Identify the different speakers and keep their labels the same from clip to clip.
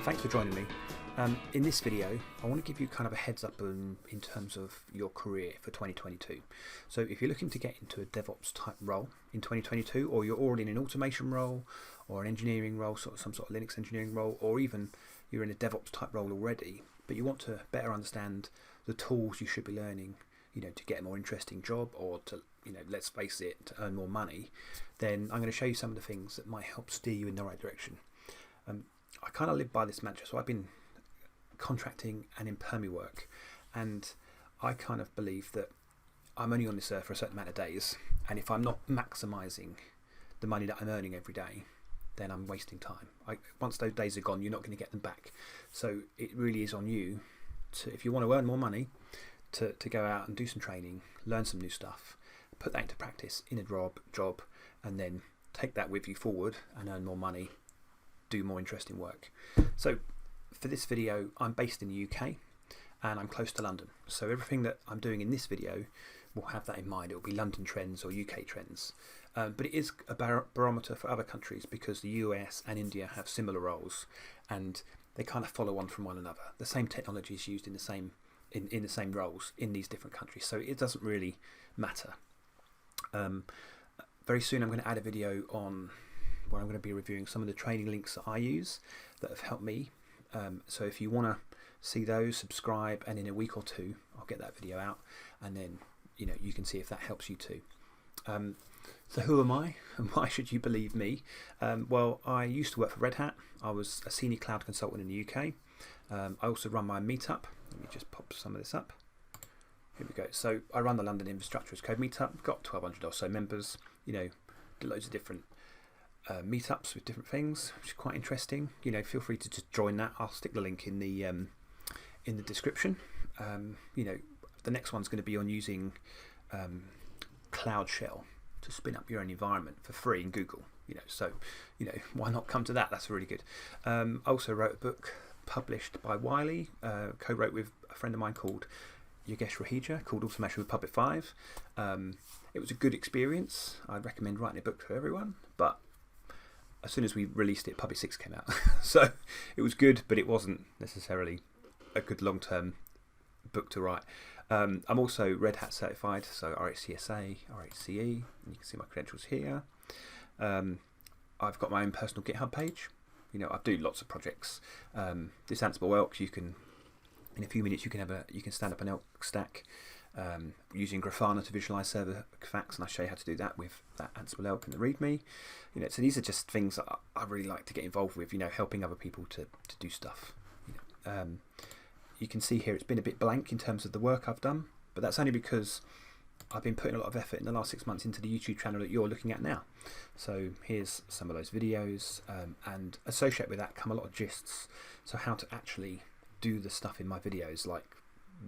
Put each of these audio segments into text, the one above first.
Speaker 1: thanks for joining me. In this video, I want to give you kind of a heads up in terms of your career for 2022. So if you're looking to get into a DevOps type role in 2022, or you're already in an automation role, or an engineering role, some sort of Linux engineering role, or even you're in a DevOps type role already, but you want to better understand the tools you should be learning, to get a more interesting job, or to, let's face it, to earn more money, then I'm going to show you some of the things that might help steer you in the right direction. I kind of live by this mantra, so I've been contracting and in permy work, and I kind of believe that I'm only on this earth for a certain amount of days, and if I'm not maximising the money that I'm earning every day, then I'm wasting time. Once those days are gone, you're not going to get them back. So it really is on you to, if you want to earn more money, to go out and do some training, learn some new stuff, put that into practice in a job, and then take that with you forward and earn more money, do more interesting work. So for this video, I'm based in the UK and I'm close to London. So everything that I'm doing in this video will have that in mind. It will be London trends or UK trends. But it is a barometer for other countries because the US and India have similar roles and they kind of follow on from one another. The same technology is used in the same in the same roles in these different countries. So it doesn't really matter. Very soon I'm going to add a video on where I'm going to be reviewing some of the training links that I use that have helped me. So if you want to see those, subscribe, and in a week or two I'll get that video out, and then you can see if that helps you too. So who am I and why should you believe me? Well, I used to work for Red Hat. I was a senior cloud consultant in the UK. I also run my Meetup. Let me just pop some of this up. Here we go. So I run the London Infrastructure as Code Meetup. Got 1,200 or so members. Do loads of different meetups with different things, which is quite interesting. Feel free to just join that. I'll stick the link in the description. The next one's going to be on using Cloud Shell to spin up your own environment for free in Google. So why not come to that? That's really good. I also wrote a book published by Wiley, co-wrote with a friend of mine called Yogesh Rahija, called Automation with Puppet 5. It was a good experience. I'd recommend writing a book for everyone, but as soon as we released it, Puppet 6 came out. So it was good, but it wasn't necessarily a good long-term book to write. I'm also Red Hat certified, so RHSCA RHCE, and you can see my credentials here. I've got my own personal GitHub page. I do lots of projects. This Ansible Elk, you can, in a few minutes, you can stand up an Elk stack using Grafana to visualize server facts, and I show you how to do that with that Ansible Elk and the README. So these are just things that I really like to get involved with. Helping other people to do stuff. You can see here it's been a bit blank in terms of the work I've done, but that's only because I've been putting a lot of effort in the last 6 months into the YouTube channel that you're looking at now. So here's some of those videos, and associated with that come a lot of gists. So how to actually do the stuff in my videos, like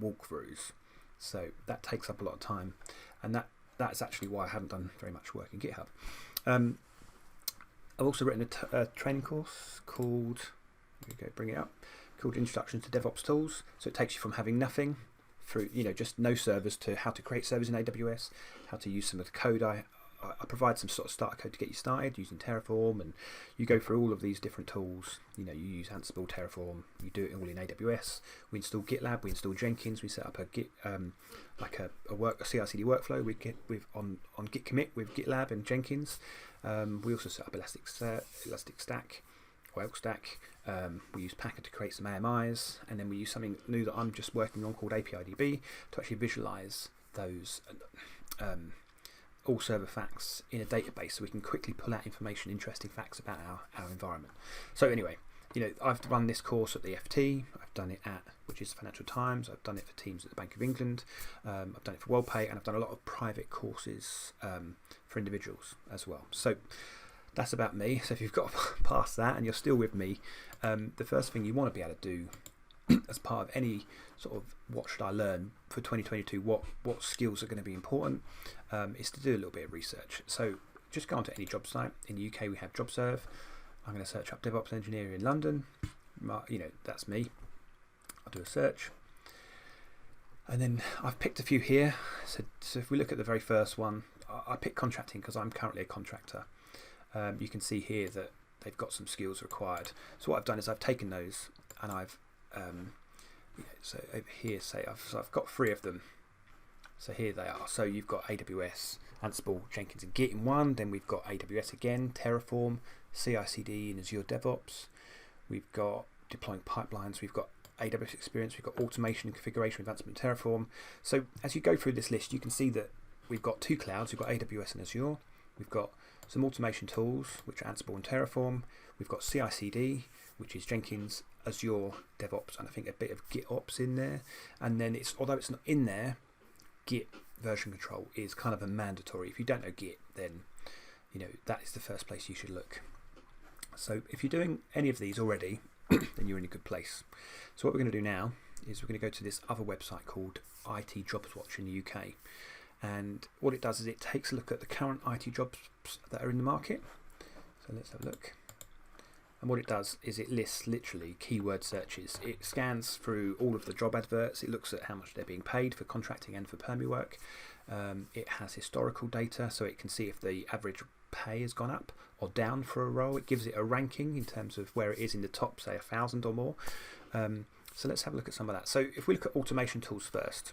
Speaker 1: walkthroughs. So that takes up a lot of time, and that's actually why I haven't done very much work in GitHub. I've also written a training course called, here we go, bring it up, called Introduction to DevOps Tools. So it takes you from having nothing through, just no servers, to how to create servers in AWS, how to use some of the code. I provide some sort of starter code to get you started using Terraform, and you go through all of these different tools. You use Ansible, Terraform, you do it all in AWS. We install GitLab, we install Jenkins, we set up a Git, like a CI/CD workflow on Git commit with GitLab and Jenkins. We also set up Elastic Stack, or Elk Stack. We use Packer to create some AMIs, and then we use something new that I'm just working on called APIDB to actually visualize those all server facts in a database, so we can quickly pull out information, interesting facts about our environment. So anyway, I've run this course at the FT, I've done it at, which is Financial Times, I've done it for teams at the Bank of England, I've done it for Worldpay, and I've done a lot of private courses for individuals as well. So that's about me. So if you've got past that and you're still with me, the first thing you want to be able to do as part of any sort of what should I learn for 2022, what skills are going to be important, is to do a little bit of research. So just go onto any job site. In the UK we have JobServe. I'm going to search up DevOps engineer in London. That's me. I'll do a search, and then I've picked a few here. So if we look at the very first one, I picked contracting because I'm currently a contractor. You can see here that they've got some skills required. So what I've done is I've taken those and I've so over here, say I've got 3 of them. So here they are. So you've got AWS, Ansible, Jenkins and Git in one. Then we've got AWS again, Terraform, CI/CD and Azure DevOps. We've got deploying pipelines. We've got AWS experience. We've got automation and configuration advancement in Terraform. So as you go through this list, you can see that we've got 2 clouds. We've got AWS and Azure. We've got some automation tools, which are Ansible and Terraform. We've got CI/CD, which is Jenkins, Azure DevOps, and I think a bit of GitOps in there. And then although it's not in there, Git version control is kind of a mandatory. If you don't know Git, then that is the first place you should look. So if you're doing any of these already, then you're in a good place. So what we're going to do now is we're going to go to this other website called IT Jobs Watch in the UK. And what it does is it takes a look at the current IT jobs that are in the market. So let's have a look. And what it does is it lists literally keyword searches. It scans through all of the job adverts. It looks at how much they're being paid for contracting and for permie work. It has historical data, so it can see if the average pay has gone up or down for a role. It gives it a ranking in terms of where it is in the top, say 1,000 or more. So let's have a look at some of that. So if we look at automation tools first,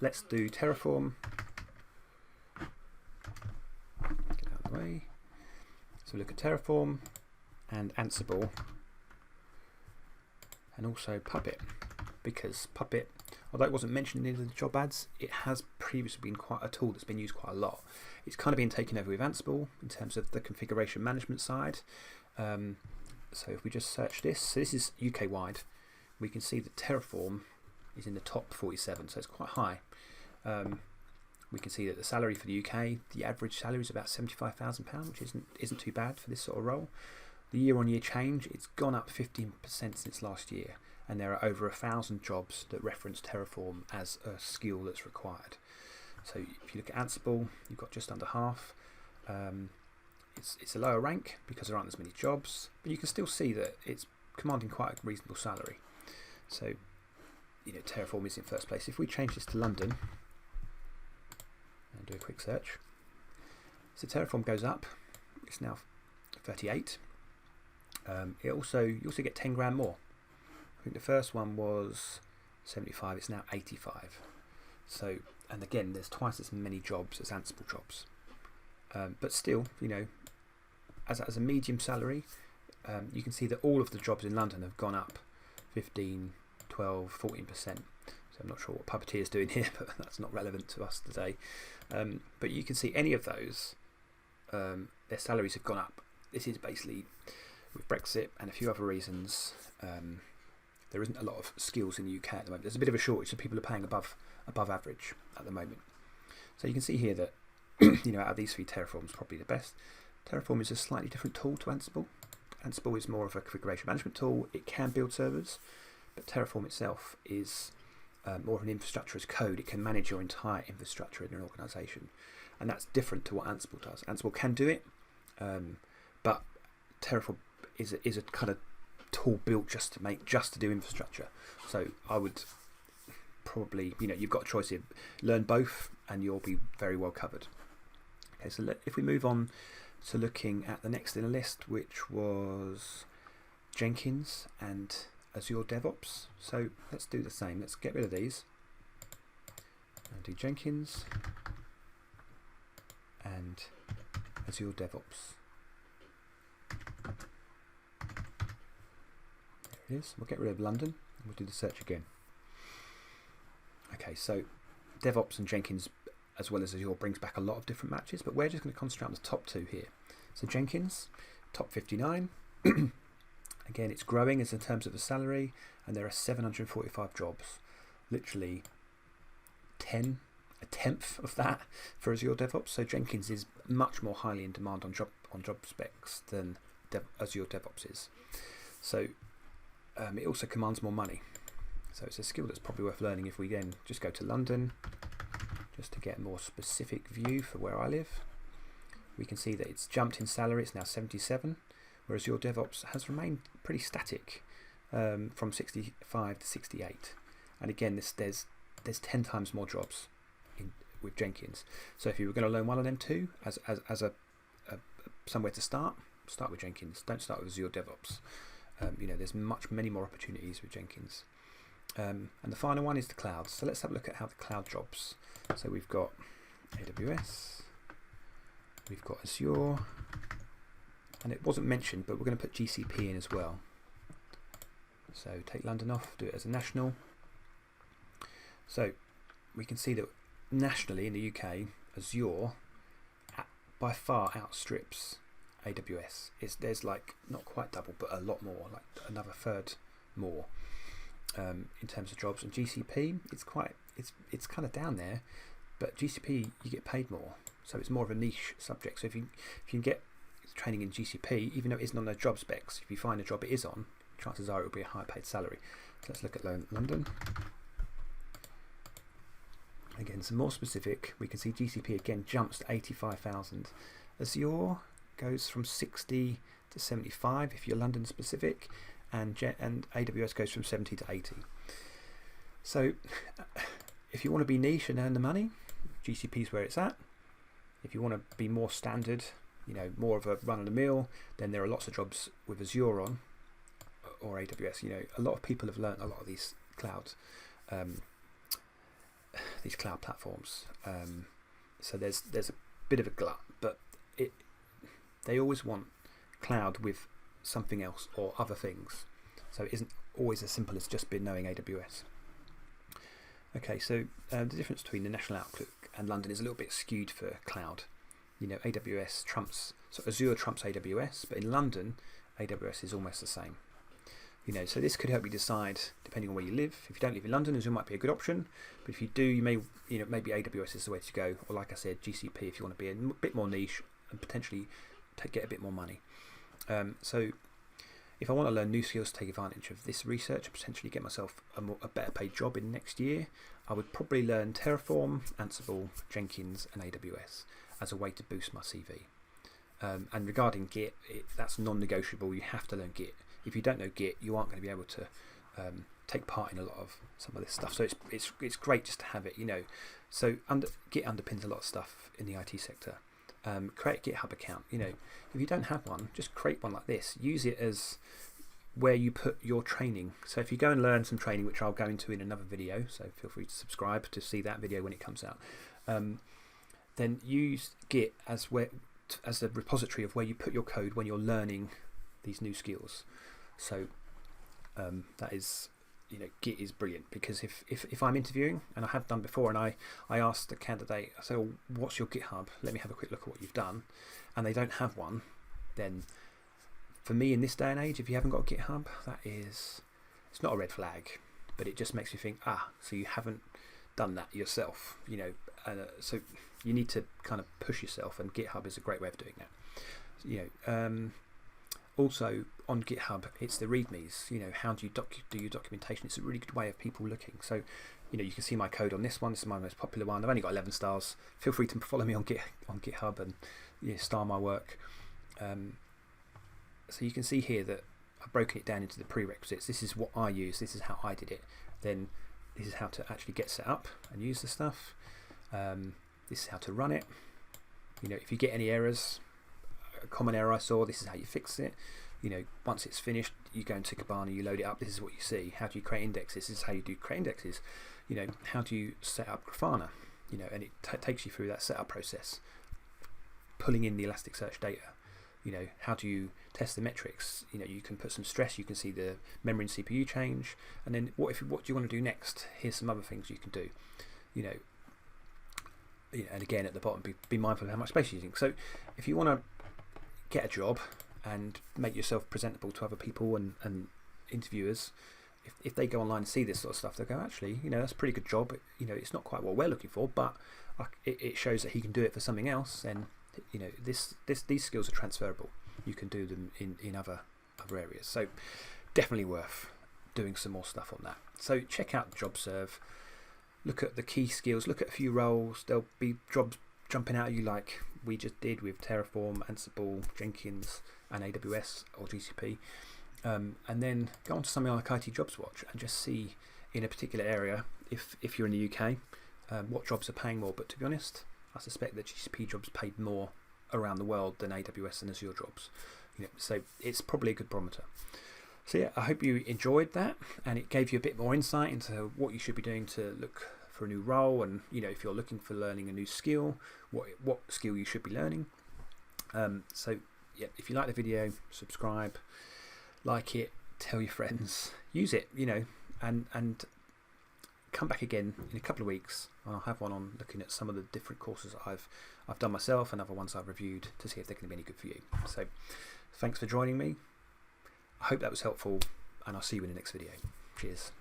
Speaker 1: let's do Terraform. Get out of the way. So look at Terraform and Ansible, and also Puppet, because Puppet, although it wasn't mentioned in the job ads, it has previously been quite a tool that's been used quite a lot. It's kind of been taken over with Ansible in terms of the configuration management side. So if we just search this, so this is UK wide, we can see that Terraform is in the top 47, so it's quite high. We can see that the salary for the UK, the average salary is about £75,000, which isn't too bad for this sort of role. The year-on-year change, it's gone up 15% since last year, and there are over 1,000 jobs that reference Terraform as a skill that's required. So if you look at Ansible, you've got just under half. It's a lower rank because there aren't as many jobs, but you can still see that it's commanding quite a reasonable salary. So Terraform is in first place. If we change this to London and do a quick search, so Terraform goes up. It's now 38. You also get 10 grand more. I think the first one was 75. It's now 85. So, and again, there's twice as many jobs as Ansible jobs. But still, as a medium salary, you can see that all of the jobs in London have gone up 15, 12, 14%. So I'm not sure what Puppeteer is doing here, but that's not relevant to us today. But you can see any of those, their salaries have gone up. This is basically, with Brexit and a few other reasons, there isn't a lot of skills in the UK at the moment. There's a bit of a shortage, so people are paying above average at the moment. So you can see here that out of these 3, Terraform is probably the best. Terraform is a slightly different tool to Ansible. Ansible is more of a configuration management tool. It can build servers, but Terraform itself is more of an infrastructure as code. It can manage your entire infrastructure in an organisation, and that's different to what Ansible does. Ansible can do it, but Terraform is a kind of tool built just to do infrastructure. So I would probably, you've got a choice here. Learn both and you'll be very well covered. Okay, so if we move on to looking at the next in the list, which was Jenkins and Azure DevOps. So let's do the same. Let's get rid of these and do Jenkins and Azure DevOps. There it is. We'll get rid of London and we'll do the search again. Okay, so DevOps and Jenkins as well as Azure brings back a lot of different matches, but we're just going to concentrate on the top 2 here. So Jenkins, top 59. Again, it's growing as in terms of the salary, and there are 745 jobs. Literally a tenth of that for Azure DevOps. So Jenkins is much more highly in demand on job specs than Azure DevOps is. So it also commands more money. So it's a skill that's probably worth learning. If we then just go to London, just to get a more specific view for where I live, we can see that it's jumped in salary. It's now 77, whereas your DevOps has remained pretty static from 65 to 68. And again, there's 10 times more jobs with Jenkins. So if you were going to learn one of them too, as a somewhere to start, start with Jenkins. Don't start with Azure DevOps. There's many more opportunities with Jenkins. And the final one is the cloud. So let's have a look at how the cloud jobs. So we've got AWS, we've got Azure, and it wasn't mentioned, but we're going to put GCP in as well. So take London off, do it as a national. So we can see that nationally in the UK, Azure by far outstrips AWS. There's like not quite double, but a lot more, like another third more in terms of jobs. And GCP, it's kind of down there, but GCP you get paid more, so it's more of a niche subject. So if you can get training in GCP, even though it isn't on their job specs, if you find a job it is on, chances are it will be a high paid salary. So let's look at London. Again, some more specific, we can see GCP again jumps to 85,000. Azure goes from 60 to 75 if you're London specific, and AWS goes from 70 to 80. So if you want to be niche and earn the money, GCP is where it's at. If you want to be more standard, more of a run-of-the-mill, then there are lots of jobs with Azure on, or AWS. A lot of people have learnt a lot of these cloud platforms. So there's a bit of a glut, but they always want cloud with something else or other things. So it isn't always as simple as just knowing AWS. Okay, so the difference between the national outlook and London is a little bit skewed for cloud. AWS trumps, so Azure trumps AWS, but in London, AWS is almost the same. So this could help you decide, depending on where you live. If you don't live in London, Azure might be a good option, but if you do, you may, maybe AWS is the way to go, or like I said, GCP if you want to be a bit more niche and potentially get a bit more money. So if I want to learn new skills to take advantage of this research and potentially get myself a better paid job in next year, I would probably learn Terraform, Ansible, Jenkins and AWS as a way to boost my CV. And regarding Git, that's non-negotiable. You have to learn Git. If you don't know Git, you aren't going to be able to take part in a lot of some of this stuff. So it's great just to have it, So Git underpins a lot of stuff in the IT sector. Create a GitHub account. If you don't have one, just create one like this. Use it as where you put your training. So if you go and learn some training, which I'll go into in another video, so feel free to subscribe to see that video when it comes out. Then use Git as the repository of where you put your code when you're learning these new skills. So that is, Git is brilliant, because if I'm interviewing, and I have done before, and I ask the candidate, I say, well, what's your GitHub? Let me have a quick look at what you've done. And they don't have one, then for me in this day and age, if you haven't got a GitHub, it's not a red flag, but it just makes you think, so you haven't done that yourself, so you need to kind of push yourself, and GitHub is a great way of doing that. Also on GitHub, it's the readmes. How do you do your documentation? It's a really good way of people looking. So, you can see my code on this one. This is my most popular one. I've only got 11 stars. Feel free to follow me on GitHub and star my work. So you can see here that I've broken it down into the prerequisites. This is what I use. This is how I did it. Then this is how to actually get set up and use the stuff. This is how to run it. If you get any errors, a common error I saw, this is how you fix it. Once it's finished, you go into Kibana, you load it up, this is what you see. How do you create indexes? This is how you do create indexes. How do you set up Grafana? And it takes you through that setup process. Pulling in the Elasticsearch data. How do you test the metrics? You can put some stress, you can see the memory and CPU change, and then what do you want to do next? Here's some other things you can do. And again at the bottom, be mindful of how much space you're using. So if you want to get a job and make yourself presentable to other people and interviewers, if they go online and see this sort of stuff, they'll go, actually, that's a pretty good job. It's not quite what we're looking for, but it shows that he can do it for something else. And these skills are transferable. You can do them in other areas. So definitely worth doing some more stuff on that. So check out JobServe. Look at the key skills. Look at a few roles. There'll be jobs jumping out at you like we just did with Terraform, Ansible, Jenkins and AWS or GCP. And then go on to something like IT Jobs Watch and just see in a particular area, if you're in the UK, what jobs are paying more. But to be honest, I suspect that GCP jobs paid more around the world than AWS and Azure jobs. So it's probably a good barometer. So yeah, I hope you enjoyed that, and it gave you a bit more insight into what you should be doing to look for a new role, and if you're looking for learning a new skill, what skill you should be learning. So yeah, if you like the video, subscribe, like it, tell your friends, use it, and come back again in a couple of weeks. I'll have one on looking at some of the different courses that I've done myself and other ones I've reviewed to see if they're going to be any good for you. So thanks for joining me. I hope that was helpful, and I'll see you in the next video. Cheers.